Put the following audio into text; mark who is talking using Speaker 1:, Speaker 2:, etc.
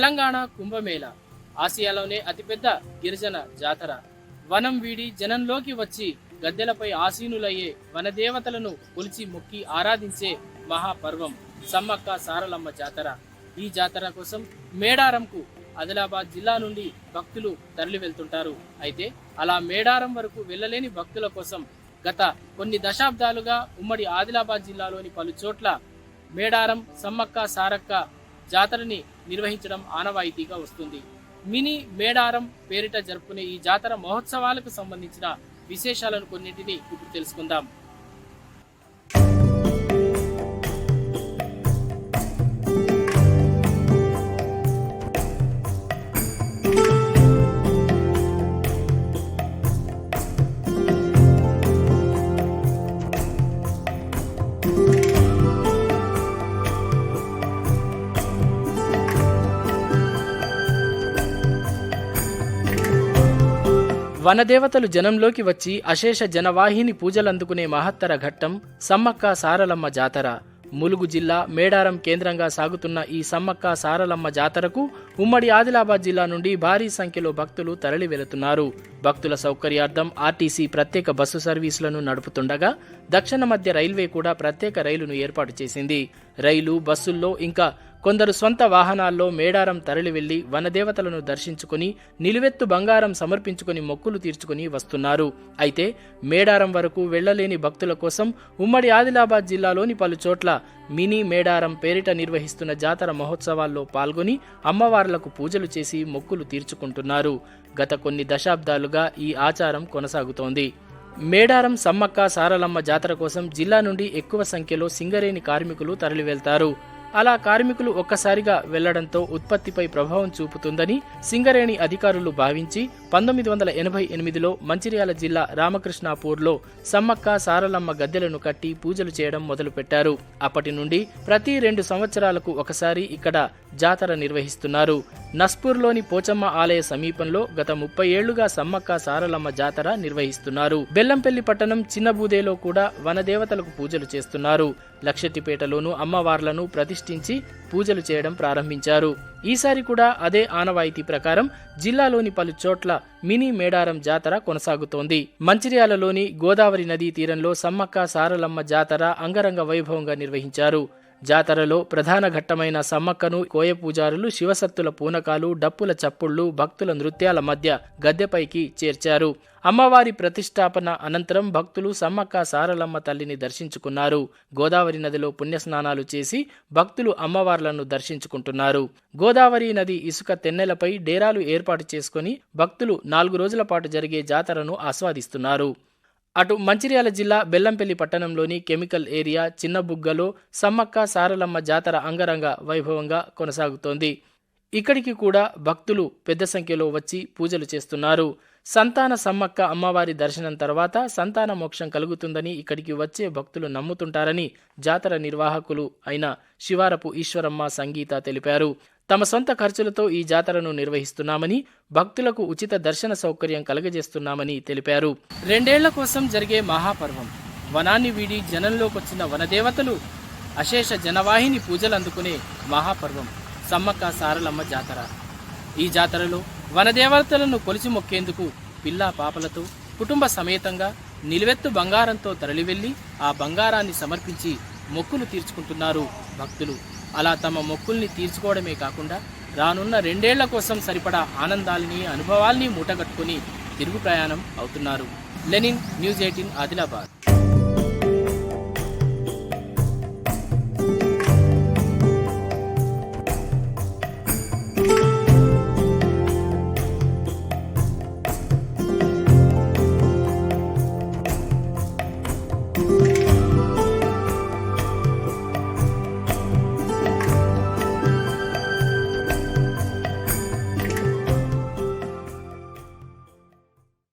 Speaker 1: తెలంగాణ కుంభమేళ ఆసియాలోనే అతిపెద్ద గిరిజన జాతర. వనం వీడి జనంలోకి వచ్చి గద్దెలపై ఆసీనులయ్యే వనదేవతలను కొలిచి మొక్కి ఆరాధించే మహాపర్వం సమ్మక్క సారలమ్మ జాతర. ఈ జాతర కోసం మేడారంకు ఆదిలాబాద్ జిల్లా నుండి భక్తులు తరలి వెళ్తుంటారు. అయితే అలా మేడారం వరకు వెళ్ళలేని భక్తుల కోసం గత కొన్ని దశాబ్దాలుగా ఉమ్మడి ఆదిలాబాద్ జిల్లాలోని పలు చోట్ల మేడారం సమ్మక్క సారక్క జాతరని నిర్వహించడం ఆనవాయితీగా వస్తుంది. మినీ మేడారం పేరిట జరుపుకునే ఈ జాతర మహోత్సవాలకు సంబంధించిన విశేషాలను కొన్నింటిని ఇప్పుడు తెలుసుకుందాం. వనదేవతలు జనంలోకి వచ్చి అశేష జనవాహిని పూజలందుకునే మహత్తర ఘట్టం సమ్మక్క సారలమ్మ జాతర. ములుగు జిల్లా మేడారం కేంద్రంగా సాగుతున్న ఈ సమ్మక్క సారలమ్మ జాతరకు ఉమ్మడి ఆదిలాబాద్ జిల్లా నుండి భారీ సంఖ్యలో భక్తులు తరలి వెళుతున్నారు. భక్తుల సౌకర్యార్థం ఆర్టీసీ ప్రత్యేక బస్సు సర్వీసులను నడుపుతుండగా దక్షిణ మధ్య రైల్వే కూడా ప్రత్యేక రైలును ఏర్పాటు చేసింది. రైలు, బస్సుల్లో ఇంకా కొందరు సొంత వాహనాల్లో మేడారం తరలి వెళ్లి వనదేవతలను దర్శించుకుని నిలువెత్తు బంగారం సమర్పించుకుని మొక్కులు తీర్చుకుని వస్తున్నారు. అయితే మేడారం వరకు వెళ్లలేని భక్తుల కోసం ఉమ్మడి ఆదిలాబాద్ జిల్లాలోని పలు చోట్ల మినీ మేడారం పేరిట నిర్వహిస్తున్న జాతర మహోత్సవాల్లో పాల్గొని అమ్మవార్లకు పూజలు చేసి మొక్కులు తీర్చుకుంటున్నారు. గత కొన్ని దశాబ్దాలుగా ఈ ఆచారం కొనసాగుతోంది. మేడారం సమ్మక్క సారలమ్మ జాతర కోసం జిల్లా నుండి ఎక్కువ సంఖ్యలో సింగరేణి కార్మికులు తరలి వెళ్తారు. అలా కార్మికులు ఒక్కసారిగా వెళ్లడంతో ఉత్పత్తిపై ప్రభావం చూపుతుందని సింగరేణి అధికారులు భావించి 1988లో మంచిర్యాల జిల్లా రామకృష్ణాపూర్లో సమ్మక్క సారలమ్మ గద్దెలను కట్టి పూజలు చేయడం మొదలుపెట్టారు. అప్పటి నుండి ప్రతి 2 సంవత్సరాలకు ఒకసారి ఇక్కడ జాతర నిర్వహిస్తున్నారు. నస్పూర్లోని పోచమ్మ ఆలయ సమీపంలో గత 30 ఏళ్లుగా సమ్మక్క సారలమ్మ జాతర నిర్వహిస్తున్నారు. బెల్లంపల్లి పట్టణం చిన్నబూదేలో కూడా వనదేవతలకు పూజలు చేస్తున్నారు. లక్షెట్టిపేటలోనూ అమ్మవార్లను ప్రతిష్ఠించి పూజలు చేయడం ప్రారంభించారు. ఈసారి కూడా అదే ఆనవాయితీ ప్రకారం జిల్లాలోని పలు చోట్ల మినీ మేడారం జాతర కొనసాగుతోంది. మంచిర్యాలలోని గోదావరి నదీ తీరంలో సమ్మక్క సారలమ్మ జాతర అంగరంగ వైభవంగా నిర్వహించారు. జాతరలో ప్రధాన ఘట్టమైన సమ్మక్కను కోయ పూజారులు శివసత్తుల పూనకాలు, డప్పుల చప్పుళ్లు, భక్తుల నృత్యాల మధ్య గద్దెపైకి చేర్చారు. అమ్మవారి ప్రతిష్టాపన అనంతరం భక్తులు సమ్మక్క సారలమ్మ తల్లిని దర్శించుకున్నారు. గోదావరి నదిలో పుణ్యస్నానాలు చేసి భక్తులు అమ్మవార్లను దర్శించుకుంటున్నారు. గోదావరి నది ఇసుక తెన్నెలపై డేరాలు ఏర్పాటు చేసుకుని భక్తులు 4 రోజుల పాటు జరిగే జాతరను ఆస్వాదిస్తున్నారు. అటు మంచిర్యాల జిల్లా బెల్లంపల్లి పట్టణంలోని కెమికల్ ఏరియా చిన్నబుగ్గలో సమ్మక్క సారలమ్మ జాతర అంగరంగ వైభవంగా కొనసాగుతోంది. ఇక్కడికి కూడా భక్తులు పెద్ద సంఖ్యలో వచ్చి పూజలు చేస్తున్నారు. సంతాన సమ్మక్క అమ్మవారి దర్శనం తర్వాత సంతాన మోక్షం కలుగుతుందని ఇక్కడికి వచ్చే భక్తులు నమ్ముతుంటారని జాతర నిర్వాహకులు అయిన శివారపు ఈశ్వరమ్మ సంగీత తెలిపారు. తమ సొంత ఖర్చులతో ఈ జాతరను నిర్వహిస్తున్నామని, భక్తులకు ఉచిత దర్శన సౌకర్యం కలగజేస్తున్నామని తెలిపారు. 2 ఏళ్ల కోసం జరిగే మహాపర్వం వనాన్ని వీడి జనంలోకొచ్చిన వనదేవతలు అశేష జనవాహిని పూజలు అందుకునే మహాపర్వం సమ్మక్క సారలమ్మ జాతర. ఈ జాతరలో వనదేవతలను కొలిచి మొక్కేందుకు పిల్లా పాపలతో కుటుంబ సమేతంగా నిలువెత్తు బంగారంతో తరలివెళ్లి ఆ బంగారాన్ని సమర్పించి మొక్కులు తీర్చుకుంటున్నారు భక్తులు. అలా తమ మొక్కుల్ని తీర్చుకోవడమే కాకుండా రానున్న 2 ఏళ్ల కోసం సరిపడా ఆనందాల్ని, అనుభవాల్ని మూటగట్టుకుని తిరుగు ప్రయాణం అవుతున్నారు. Lenin, news 18 Adilabad.